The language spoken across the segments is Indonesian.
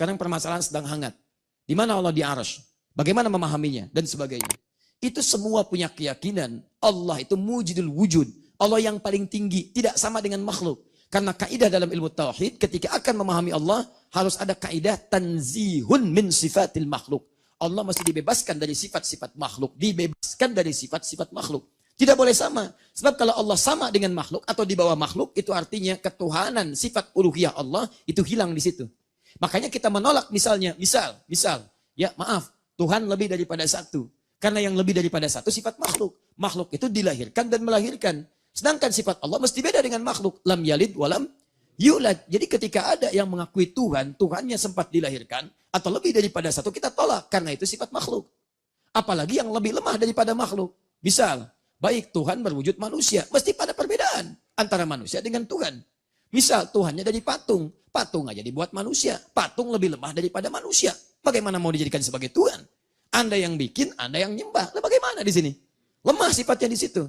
Sekarang permasalahan sedang hangat. Di mana Allah di arsy? Bagaimana memahaminya? Dan sebagainya. Itu semua punya keyakinan Allah itu mujidul wujud. Allah yang paling tinggi, tidak sama dengan makhluk. Karena kaidah dalam ilmu tauhid, ketika akan memahami Allah, harus ada kaidah tanzihun min sifatil makhluk. Allah mesti dibebaskan dari sifat-sifat makhluk. Dibebaskan dari sifat-sifat makhluk. Tidak boleh sama. Sebab kalau Allah sama dengan makhluk atau di bawah makhluk, itu artinya ketuhanan sifat uluhiyah Allah itu hilang di situ. Makanya kita menolak misal, ya maaf, Tuhan lebih daripada satu. Karena yang lebih daripada satu sifat makhluk. Makhluk itu dilahirkan dan melahirkan. Sedangkan sifat Allah mesti beda dengan makhluk. Lam yalid walam yulad. Jadi ketika ada yang mengakui Tuhan, Tuhannya sempat dilahirkan, atau lebih daripada satu, kita tolak. Karena itu sifat makhluk. Apalagi yang lebih lemah daripada makhluk. Misal, baik Tuhan berwujud manusia. Mesti pada perbedaan antara manusia dengan Tuhan. Misal Tuhannya dari patung. Patung aja dibuat manusia. Patung lebih lemah daripada manusia. Bagaimana mau dijadikan sebagai Tuhan? Anda yang bikin, Anda yang nyembah. Nah, bagaimana di sini? Lemah sifatnya di situ.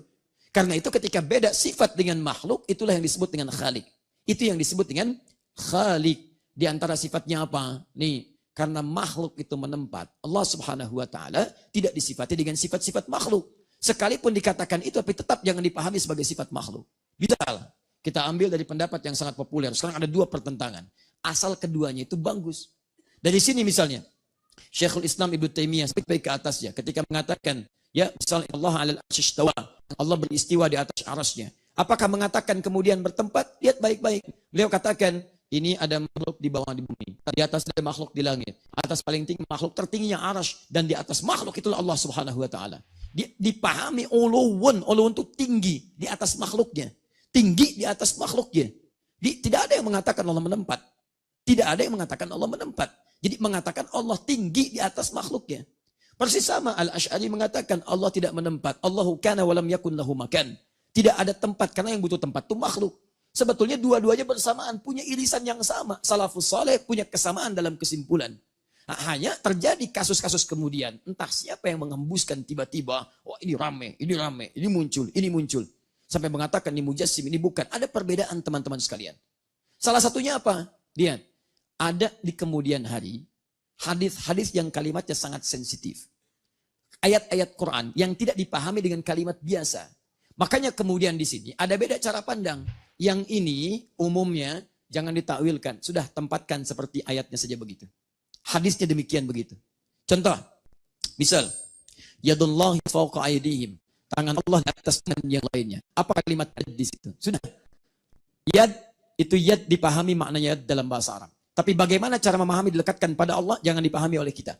Karena itu ketika beda sifat dengan makhluk, itulah yang disebut dengan khalik. Itu yang disebut dengan khalik. Di antara sifatnya apa? Nih, karena makhluk itu menempat. Allah Subhanahu wa Ta'ala tidak disifati dengan sifat-sifat makhluk. Sekalipun dikatakan itu, tapi tetap jangan dipahami sebagai sifat makhluk. Misal, kita ambil dari pendapat yang sangat populer. Sekarang ada dua pertentangan. Asal keduanya itu bagus. Dari sini misalnya, Syekhul Islam Ibnu Taimiyah sampai ke atasnya ketika mengatakan, ya misalnya Allah alal arsy istawa, Allah beristiwa di atas arasnya. Apakah mengatakan kemudian bertempat? Lihat baik-baik. Beliau katakan, ini ada makhluk di bawah di bumi. Di atas ada makhluk di langit. Atas paling tinggi makhluk tertingginya arasy. Dan di atas makhluk itulah Allah Subhanahu wa Ta'ala. Dipahami uluwun itu tinggi di atas makhluknya. Tinggi di atas makhluknya. Tidak ada yang mengatakan Allah menempat. Tidak ada yang mengatakan Allah menempat. Jadi mengatakan Allah tinggi di atas makhluknya. Persis sama Al-Asy'ari mengatakan Allah tidak menempat. Allahu kana walam yakun lahu makan. Tidak ada tempat karena yang butuh tempat itu makhluk. Sebetulnya dua-duanya bersamaan, punya irisan yang sama. Salafus saleh punya kesamaan dalam kesimpulan. Nah, hanya terjadi kasus-kasus kemudian. Entah siapa yang mengembuskan tiba-tiba. Oh ini rame, ini muncul. Sampai mengatakan ini mujassim, ini bukan. Ada perbedaan teman-teman sekalian. Salah satunya apa? Lihat. Ada di kemudian hari, hadis-hadis yang kalimatnya sangat sensitif. Ayat-ayat Quran yang tidak dipahami dengan kalimat biasa. Makanya kemudian di sini ada beda cara pandang. Yang ini umumnya jangan ditakwilkan. Sudah tempatkan seperti ayatnya saja begitu. Hadisnya demikian begitu. Contoh, misal, yadullahi fawqa aydihim. Tangan Allah di atas tangan yang lainnya. Apa kalimat yad di situ? Sudah. Yad, itu yad dipahami maknanya yad dalam bahasa Arab. Tapi bagaimana cara memahami dilekatkan pada Allah, jangan dipahami oleh kita.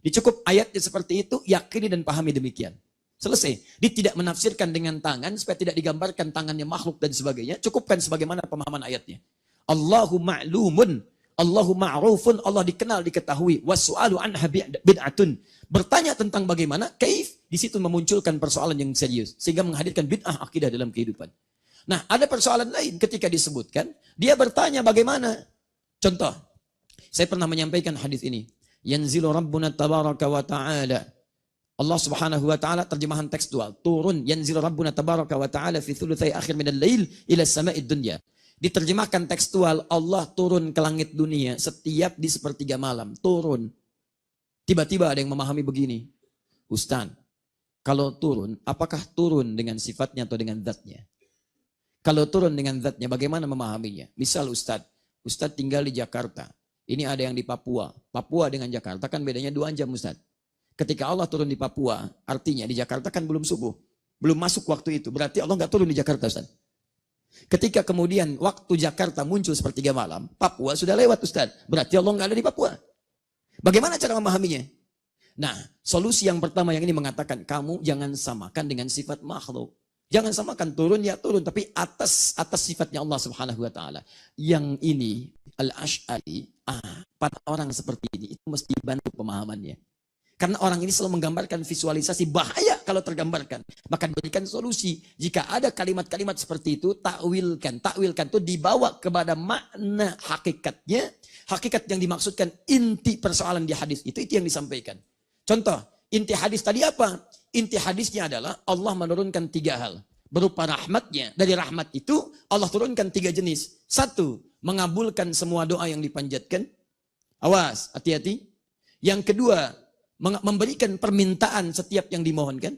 Dicukup ayatnya seperti itu, yakini dan pahami demikian. Selesai. Dia tidak menafsirkan dengan tangan, supaya tidak digambarkan tangannya makhluk dan sebagainya. Cukupkan sebagaimana pemahaman ayatnya. Allahu ma'lumun, Allahu ma'rufun, Allah dikenal, diketahui. Wassu'alu anha bid'atun. Bertanya tentang bagaimana, kaif, di situ memunculkan persoalan yang serius. Sehingga menghadirkan bid'ah akidah dalam kehidupan. Nah, ada persoalan lain ketika disebutkan, dia bertanya bagaimana. Contoh, saya pernah menyampaikan hadis ini. Yanzilu Rabbuna tabaraka wa ta'ala. Allah Subhanahu wa ta'ala terjemahan tekstual. Turun yanzilu Rabbuna tabaraka wa ta'ala fi thulutsai akhir minal lail ila sama'id dunya. Diterjemahkan tekstual, Allah turun ke langit dunia setiap di sepertiga malam. Turun. Tiba-tiba ada yang memahami begini. Ustaz, kalau turun, apakah turun dengan sifatnya atau dengan zatnya? Kalau turun dengan zatnya, bagaimana memahaminya? Misal Ustaz tinggal di Jakarta. Ini ada yang di Papua. Papua dengan Jakarta kan bedanya 2 jam Ustaz. Ketika Allah turun di Papua, artinya di Jakarta kan belum subuh. Belum masuk waktu itu. Berarti Allah nggak turun di Jakarta Ustaz. Ketika kemudian waktu Jakarta muncul sepertiga malam, Papua sudah lewat Ustaz. Berarti Allah nggak ada di Papua. Bagaimana cara memahaminya? Nah, solusi yang pertama yang ini mengatakan, kamu jangan samakan dengan sifat makhluk. Jangan samakan turun ya turun, tapi atas sifatnya Allah Subhanahu wa Ta'ala. Yang ini Al-Asy'ari, pada orang seperti ini itu mesti bantu pemahamannya. Karena orang ini selalu menggambarkan visualisasi, bahaya kalau tergambarkan. Maka diberikan solusi. Jika ada kalimat-kalimat seperti itu, takwilkan. Takwilkan itu dibawa kepada makna hakikatnya. Hakikat yang dimaksudkan, inti persoalan di hadis itu yang disampaikan. Contoh, inti hadis tadi apa? Inti hadisnya adalah Allah menurunkan 3 hal. Berupa rahmatnya. Dari rahmat itu Allah turunkan 3 jenis. 1, mengabulkan semua doa yang dipanjatkan. Awas, hati-hati. Yang kedua, memberikan permintaan setiap yang dimohonkan.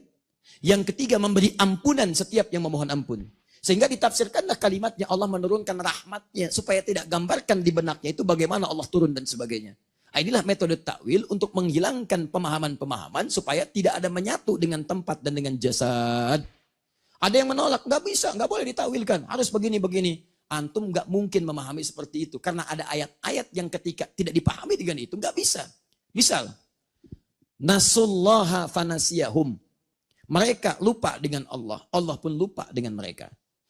Yang ketiga, memberi ampunan setiap yang memohon ampun. Sehingga ditafsirkanlah kalimatnya Allah menurunkan rahmatnya supaya tidak gambarkan di benaknya itu bagaimana Allah turun dan sebagainya. Inilah metode takwil untuk menghilangkan pemahaman-pemahaman supaya tidak ada menyatu dengan tempat dan dengan jasad. Ada yang menolak, nggak bisa, nggak boleh ditakwilkan, harus begini-begini. Antum nggak mungkin memahami seperti itu karena ada ayat-ayat yang ketika tidak dipahami dengan itu nggak bisa. Misal, nasullaha fanasiyahum. Mereka lupa dengan Allah, Allah pun lupa dengan mereka.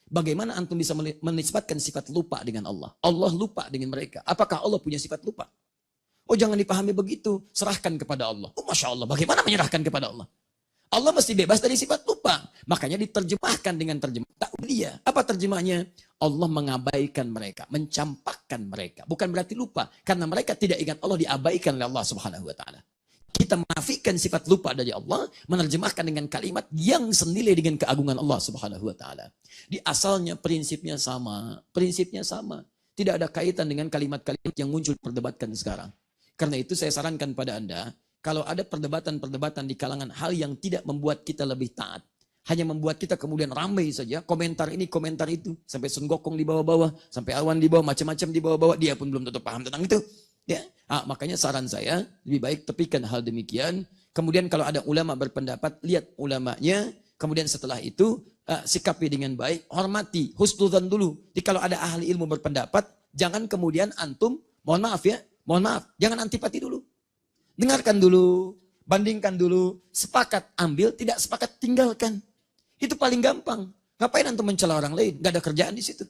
Bagaimana antum bisa menisbatkan sifat lupa dengan Allah? Allah lupa dengan mereka. Apakah Allah punya sifat lupa? Oh, jangan dipahami begitu. Serahkan kepada Allah. Oh, Masya Allah. Bagaimana menyerahkan kepada Allah? Allah mesti bebas dari sifat lupa. Makanya diterjemahkan dengan terjemah ta'wiliyah. Apa terjemahnya? Allah mengabaikan mereka, mencampakkan mereka. Bukan berarti lupa. Karena mereka tidak ingat Allah, diabaikan oleh Allah Subhanahu wa ta'ala. Kita menafikan sifat lupa dari Allah, menerjemahkan dengan kalimat yang senilai dengan keagungan Allah Subhanahu wa ta'ala. Di asalnya prinsipnya sama. Prinsipnya sama. Tidak ada kaitan dengan kalimat-kalimat yang muncul perdebatkan sekarang. Karena itu saya sarankan pada Anda, kalau ada perdebatan-perdebatan di kalangan hal yang tidak membuat kita lebih taat, hanya membuat kita kemudian ramai saja, komentar ini, komentar itu, sampai Sun Gokong di bawah-bawah, sampai Awan di bawah, macam-macam di bawah-bawah, dia pun belum tentu paham tentang itu. Ya, makanya saran saya, lebih baik tepikan hal demikian. Kemudian kalau ada ulama berpendapat, lihat ulamanya. Kemudian setelah itu, sikapi dengan baik, hormati, husnudzan dulu. Jadi kalau ada ahli ilmu berpendapat, jangan kemudian antum, mohon maaf, jangan antipati dulu. Dengarkan dulu, bandingkan dulu, sepakat ambil, tidak sepakat tinggalkan. Itu paling gampang. Ngapain antum mencela orang lain? Gak ada kerjaan di situ.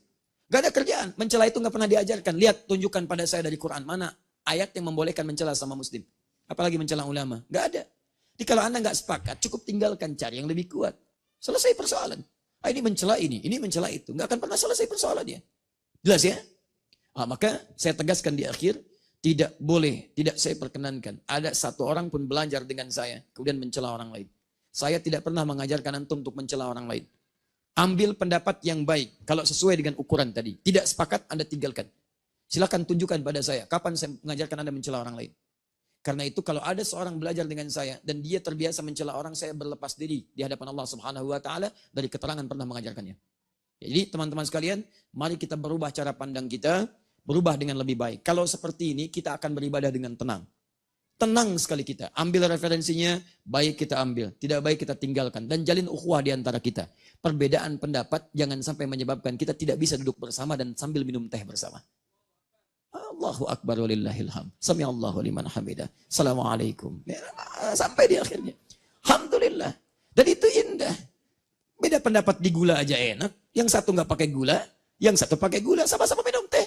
Gak ada kerjaan. Mencela itu gak pernah diajarkan. Lihat, tunjukkan pada saya dari Quran mana ayat yang membolehkan mencela sama muslim. Apalagi mencela ulama. Gak ada. Jadi kalau anda gak sepakat, cukup tinggalkan, cari yang lebih kuat. Selesai persoalan. Ini mencela ini mencela itu. Gak akan pernah selesai persoalannya. Jelas ya? Maka saya tegaskan di akhir, tidak boleh, tidak saya perkenankan. Ada satu orang pun belajar dengan saya, kemudian mencela orang lain. Saya tidak pernah mengajarkan antum untuk mencela orang lain. Ambil pendapat yang baik, kalau sesuai dengan ukuran tadi. Tidak sepakat, Anda tinggalkan. Silakan tunjukkan pada saya, kapan saya mengajarkan Anda mencela orang lain. Karena itu kalau ada seorang belajar dengan saya, dan dia terbiasa mencela orang, saya berlepas diri di hadapan Allah Subhanahu wa ta'ala, dari keterangan pernah mengajarkannya. Jadi teman-teman sekalian, mari kita berubah cara pandang kita, berubah dengan lebih baik. Kalau seperti ini, kita akan beribadah dengan tenang. Tenang sekali kita. Ambil referensinya, baik kita ambil. Tidak baik kita tinggalkan. Dan jalin ukhuwah di antara kita. Perbedaan pendapat jangan sampai menyebabkan kita tidak bisa duduk bersama dan sambil minum teh bersama. Allahu Akbar walillahil hamd. Sami'allahu liman hamidah. Assalamualaikum. Sampai di akhirnya. Alhamdulillah. Dan itu indah. Beda pendapat di gula aja enak. Yang satu nggak pakai gula, yang satu pakai gula. Sama-sama minum teh.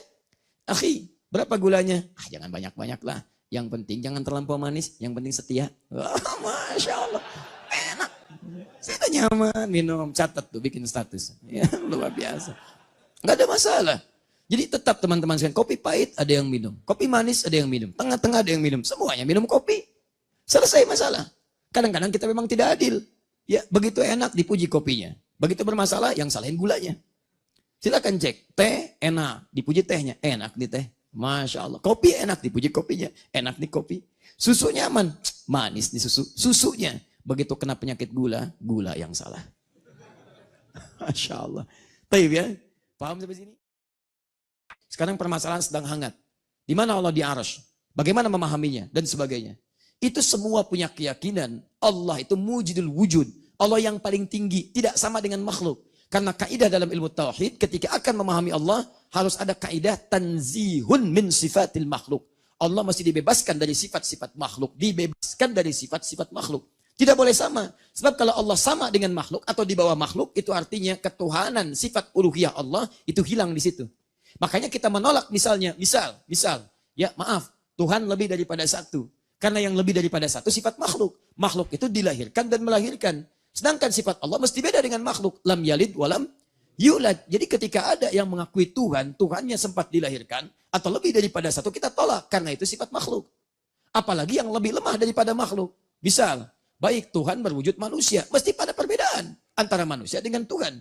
Akhi, berapa gulanya? Jangan banyak-banyak lah. Yang penting jangan terlampau manis. Yang penting setia. Masya Allah. Enak. Saya nyaman minum. Catat tuh, bikin status. Ya, luar biasa. Nggak ada masalah. Jadi tetap teman-teman sekalian, kopi pahit ada yang minum. Kopi manis ada yang minum. Tengah-tengah ada yang minum. Semuanya minum kopi. Selesai masalah. Kadang-kadang kita memang tidak adil. Ya, begitu enak dipuji kopinya. Begitu bermasalah, yang salahin gulanya. Silakan cek, teh enak, dipuji tehnya, enak nih teh, masya Allah. Kopi enak, dipuji kopinya, enak nih kopi. Susu nyaman, manis nih susunya. Begitu kena penyakit gula, gula yang salah. Masya Allah. Taib ya, paham sampai sini? Sekarang permasalahan sedang hangat. Di mana Allah di arsy? Bagaimana memahaminya dan sebagainya. Itu semua punya keyakinan Allah itu mujidul wujud. Allah yang paling tinggi, tidak sama dengan makhluk. Karena kaidah dalam ilmu tauhid ketika akan memahami Allah harus ada kaidah tanzihun min sifatil makhluk. Allah mesti dibebaskan dari sifat-sifat makhluk, dibebaskan dari sifat-sifat makhluk. Tidak boleh sama. Sebab kalau Allah sama dengan makhluk atau di bawah makhluk itu artinya ketuhanan sifat uluhiyah Allah itu hilang di situ. Makanya kita menolak misal, ya maaf, Tuhan lebih daripada satu. Karena yang lebih daripada satu sifat makhluk. Makhluk itu dilahirkan dan melahirkan. Sedangkan sifat Allah mesti beda dengan makhluk. Lam yalid walam yulad. Jadi ketika ada yang mengakui Tuhan, Tuhannya sempat dilahirkan, atau lebih daripada satu, kita tolak. Karena itu sifat makhluk. Apalagi yang lebih lemah daripada makhluk. Misal, baik Tuhan berwujud manusia. Mesti pada perbedaan antara manusia dengan Tuhan.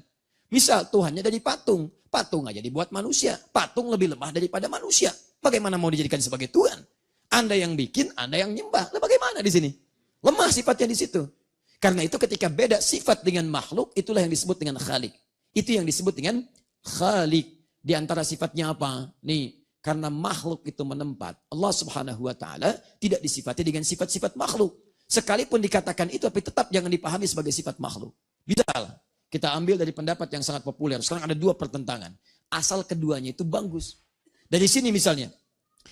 Misal, Tuhannya dari patung. Patung aja dibuat manusia. Patung lebih lemah daripada manusia. Bagaimana mau dijadikan sebagai Tuhan? Anda yang bikin, Anda yang nyembah. Nah, bagaimana di sini? Lemah sifatnya di situ. Karena itu ketika beda sifat dengan makhluk, itulah yang disebut dengan khalik. Itu yang disebut dengan khalik. Di antara sifatnya apa? Nih, karena makhluk itu menempat. Allah Subhanahu wa taala tidak disifati dengan sifat-sifat makhluk. Sekalipun dikatakan itu, tapi tetap jangan dipahami sebagai sifat makhluk. Misal, kita ambil dari pendapat yang sangat populer. Sekarang ada dua pertentangan. Asal keduanya itu bagus. Dari sini misalnya,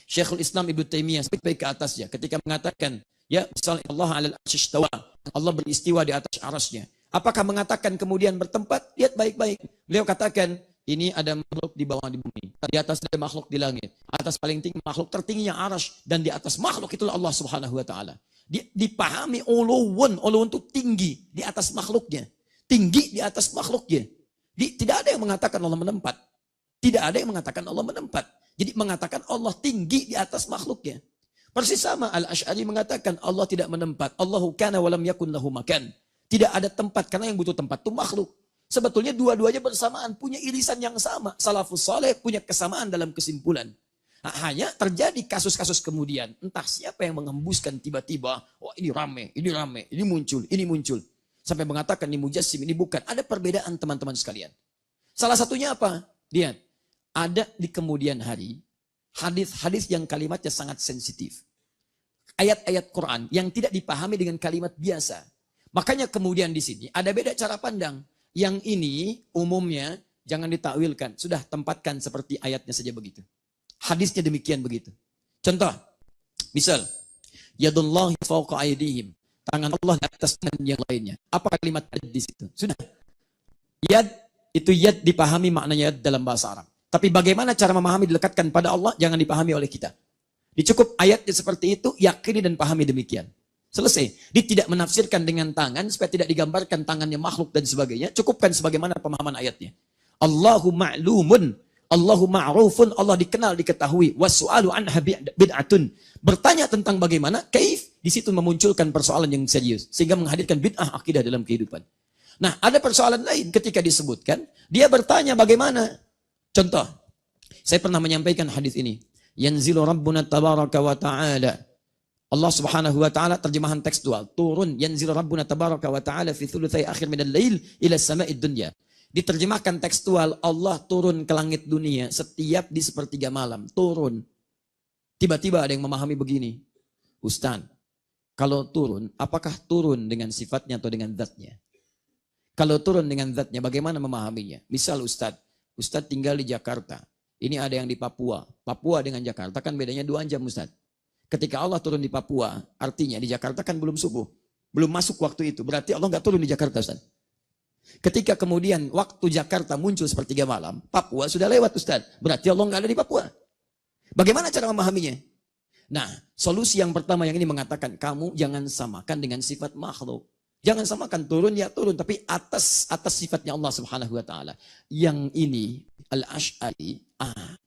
Syekhul Islam Ibnu Taimiyah sampai ke atasnya ketika mengatakan, ya misalnya Allah 'alal 'arsy istawa, Allah beristiwa di atas arasnya. Apakah mengatakan kemudian bertempat? Lihat baik-baik. Beliau katakan, ini ada makhluk di bawah di bumi, di atas ada makhluk di langit, atas paling tinggi makhluk tertingginya arasy, dan di atas makhluk itulah Allah Subhanahu wa taala. Dipahami uluwun itu tinggi di atas makhluknya, tinggi di atas makhluknya. Tidak ada yang mengatakan Allah menempat. Tidak ada yang mengatakan Allah menempat. Jadi mengatakan Allah tinggi di atas makhluknya. Persis sama Al-Asy'ari mengatakan Allah tidak menempat. Allahu kana walam yakun lahu makan. Tidak ada tempat karena yang butuh tempat itu makhluk. Sebetulnya dua-duanya bersamaan, punya irisan yang sama. Salafus saleh punya kesamaan dalam kesimpulan. Nah, hanya terjadi kasus-kasus kemudian. Entah siapa yang mengembuskan tiba-tiba. Oh ini rame, ini muncul. Sampai mengatakan ini mujassim, ini bukan. Ada perbedaan teman-teman sekalian. Salah satunya apa? Lihat. Ada di kemudian hari hadis-hadis yang kalimatnya sangat sensitif. Ayat-ayat Quran yang tidak dipahami dengan kalimat biasa. Makanya kemudian di sini ada beda cara pandang. Yang ini umumnya jangan ditakwilkan. Sudah tempatkan seperti ayatnya saja begitu. Hadisnya demikian begitu. Contoh, misal, yadullahi fawqa aydihim. Tangan Allah di atas tangan yang lainnya. Apa kalimat yad di situ? Sudah. Yad, itu yad dipahami maknanya yad dalam bahasa Arab. Tapi bagaimana cara memahami dilekatkan pada Allah, jangan dipahami oleh kita. Dicukup ayatnya seperti itu, yakini dan pahami demikian. Selesai. Dia tidak menafsirkan dengan tangan, supaya tidak digambarkan tangannya makhluk dan sebagainya. Cukupkan sebagaimana pemahaman ayatnya. Allahu ma'lumun, Allahu ma'rufun, Allah dikenal, diketahui. Wassu'alu anha bid'atun. Bertanya tentang bagaimana, kaif, di situ memunculkan persoalan yang serius. Sehingga menghadirkan bid'ah akidah dalam kehidupan. Nah, ada persoalan lain ketika disebutkan, dia bertanya bagaimana. Contoh, saya pernah menyampaikan hadis ini. Yanzilu Rabbuna tabaraka wa ta'ala. Allah Subhanahu wa ta'ala terjemahan tekstual. Turun yanzilu Rabbuna tabaraka wa ta'ala fi thulutsai akhir minal lail ila sama'id dunya. Diterjemahkan tekstual, Allah turun ke langit dunia setiap di sepertiga malam. Turun. Tiba-tiba ada yang memahami begini. Ustaz, kalau turun, apakah turun dengan sifatnya atau dengan zatnya? Kalau turun dengan zatnya, bagaimana memahaminya? Misal Ustaz tinggal di Jakarta. Ini ada yang di Papua. Papua dengan Jakarta kan bedanya 2 jam Ustaz. Ketika Allah turun di Papua, artinya di Jakarta kan belum subuh. Belum masuk waktu itu. Berarti Allah nggak turun di Jakarta Ustaz. Ketika kemudian waktu Jakarta muncul sepertiga malam, Papua sudah lewat Ustaz. Berarti Allah nggak ada di Papua. Bagaimana cara memahaminya? Nah, solusi yang pertama yang ini mengatakan, kamu jangan samakan dengan sifat makhluk. Jangan samakan turun ya turun, tapi atas sifatnya Allah Subhanahu wa taala. Yang ini Al-Asy'ari,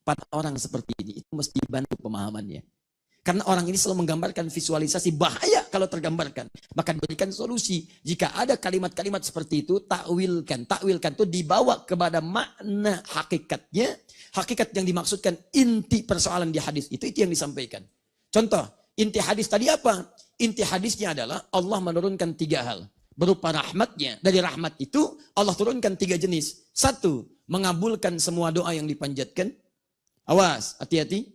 pada orang seperti ini itu mesti bantu pemahamannya. Karena orang ini selalu menggambarkan visualisasi, bahaya kalau tergambarkan. Maka berikan solusi. Jika ada kalimat-kalimat seperti itu, takwilkan. Takwilkan itu dibawa kepada makna hakikatnya. Hakikat yang dimaksudkan, inti persoalan di hadis itu yang disampaikan. Contoh, inti hadis tadi apa? Inti hadisnya adalah Allah menurunkan 3 hal. Berupa rahmatnya. Dari rahmat itu Allah turunkan 3 jenis. 1, mengabulkan semua doa yang dipanjatkan. Awas, hati-hati.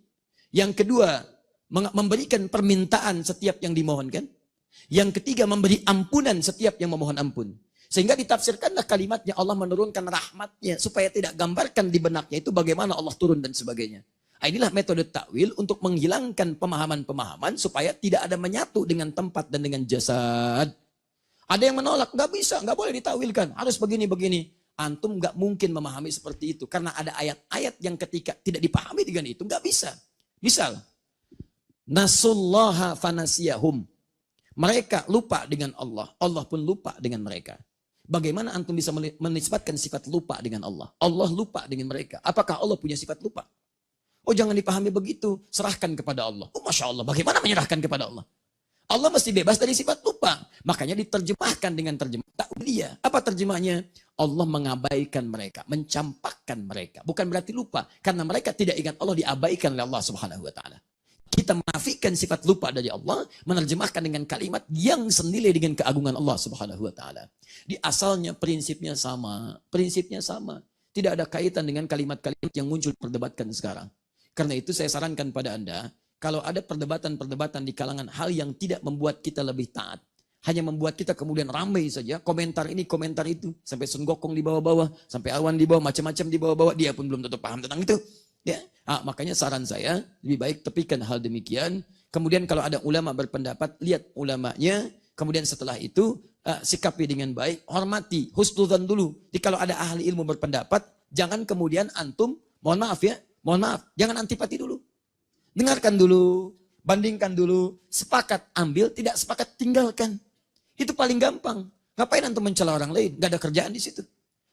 Yang kedua, memberikan permintaan setiap yang dimohonkan. Yang ketiga, memberi ampunan setiap yang memohon ampun. Sehingga ditafsirkanlah kalimatnya Allah menurunkan rahmatnya. Supaya tidak gambarkan di benaknya itu bagaimana Allah turun dan sebagainya. Inilah metode takwil untuk menghilangkan pemahaman-pemahaman supaya tidak ada menyatu dengan tempat dan dengan jasad. Ada yang menolak, nggak bisa, nggak boleh ditawilkan, harus begini-begini. Antum nggak mungkin memahami seperti itu karena ada ayat-ayat yang ketika tidak dipahami dengan itu nggak bisa. Misal, nasullaha fanasiyahum. Mereka lupa dengan Allah, Allah pun lupa dengan mereka. Bagaimana antum bisa menisbatkan sifat lupa dengan Allah? Allah lupa dengan mereka. Apakah Allah punya sifat lupa? Oh jangan dipahami begitu, serahkan kepada Allah. Oh Masya Allah, bagaimana menyerahkan kepada Allah? Allah mesti bebas dari sifat lupa. Makanya diterjemahkan dengan terjemah ta'wiliyah. Apa terjemahnya? Allah mengabaikan mereka, mencampakkan mereka. Bukan berarti lupa, karena mereka tidak ingat Allah diabaikan oleh Allah Subhanahu wa taala. Kita kita menafikan sifat lupa dari Allah, menerjemahkan dengan kalimat yang senilai dengan keagungan Allah Subhanahu wa taala. Di asalnya prinsipnya sama, prinsipnya sama. Tidak ada kaitan dengan kalimat-kalimat yang muncul perdebatkan sekarang. Karena itu saya sarankan pada Anda, kalau ada perdebatan-perdebatan di kalangan hal yang tidak membuat kita lebih taat, hanya membuat kita kemudian ramai saja, komentar ini, komentar itu, sampai Sun Gokong di bawah-bawah, sampai Awan di bawah, macam-macam di bawah-bawah, dia pun belum tentu paham tentang itu. Ya, makanya saran saya, lebih baik tepikan hal demikian. Kemudian kalau ada ulama berpendapat, lihat ulamanya. Kemudian setelah itu, sikapi dengan baik, hormati, husnudzan dulu. Jadi kalau ada ahli ilmu berpendapat, jangan kemudian antum, mohon maaf, jangan antipati dulu. Dengarkan dulu, bandingkan dulu, sepakat ambil, tidak sepakat tinggalkan. Itu paling gampang. Ngapain antum mencela orang lain? Gak ada kerjaan di situ.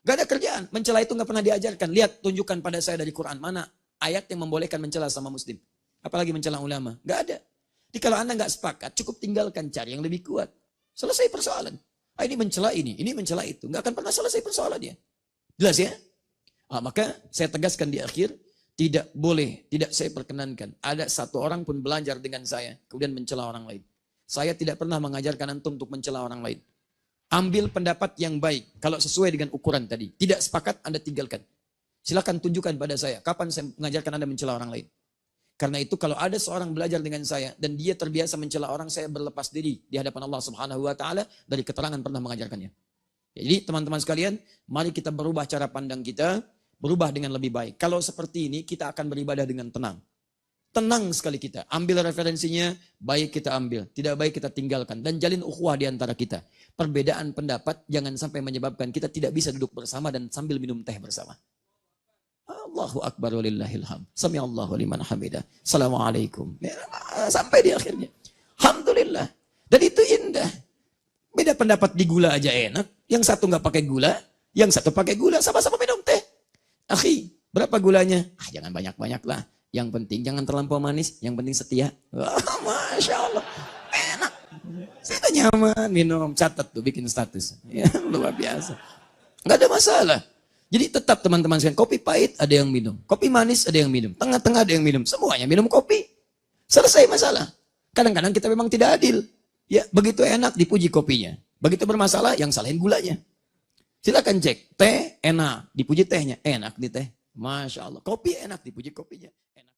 Gak ada kerjaan. Mencela itu gak pernah diajarkan. Lihat, tunjukkan pada saya dari Quran mana ayat yang membolehkan mencela sama muslim. Apalagi mencela ulama. Gak ada. Jadi kalau anda gak sepakat, cukup tinggalkan, cari yang lebih kuat. Selesai persoalan. Ini mencela ini mencela itu. Gak akan pernah selesai persoalannya. Jelas ya? Maka saya tegaskan di akhir, tidak boleh, tidak saya perkenankan. Ada satu orang pun belajar dengan saya, kemudian mencela orang lain. Saya tidak pernah mengajarkan antum untuk mencela orang lain. Ambil pendapat yang baik, kalau sesuai dengan ukuran tadi. Tidak sepakat, Anda tinggalkan. Silakan tunjukkan pada saya, kapan saya mengajarkan Anda mencela orang lain. Karena itu kalau ada seorang belajar dengan saya, dan dia terbiasa mencela orang, saya berlepas diri di hadapan Allah Subhanahu wa taala dari keterangan pernah mengajarkannya. Jadi teman-teman sekalian, mari kita berubah cara pandang kita, berubah dengan lebih baik. Kalau seperti ini, kita akan beribadah dengan tenang. Tenang sekali kita. Ambil referensinya, baik kita ambil. Tidak baik kita tinggalkan. Dan jalin ukhuwah di antara kita. Perbedaan pendapat jangan sampai menyebabkan kita tidak bisa duduk bersama dan sambil minum teh bersama. Allahu Akbar walillahil hamd. Sami'allahu liman hamidah. Assalamualaikum. Sampai di akhirnya. Alhamdulillah. Dan itu indah. Beda pendapat di gula aja enak. Yang satu nggak pakai gula, yang satu pakai gula. Sama-sama minum teh. Akhi, berapa gulanya? Jangan banyak-banyak lah. Yang penting jangan terlampau manis. Yang penting setia. Masya Allah. Enak. Saya nyaman minum. Catat tuh, bikin status. Ya, luar biasa. Nggak ada masalah. Jadi tetap teman-teman sekalian. Kopi pahit ada yang minum. Kopi manis ada yang minum. Tengah-tengah ada yang minum. Semuanya minum kopi. Selesai masalah. Kadang-kadang kita memang tidak adil. Ya, begitu enak dipuji kopinya. Begitu bermasalah yang salahin gulanya. Silakan cek. Teh enak. Dipuji tehnya. Enak nih teh. Masya Allah. Kopi enak. Dipuji kopinya.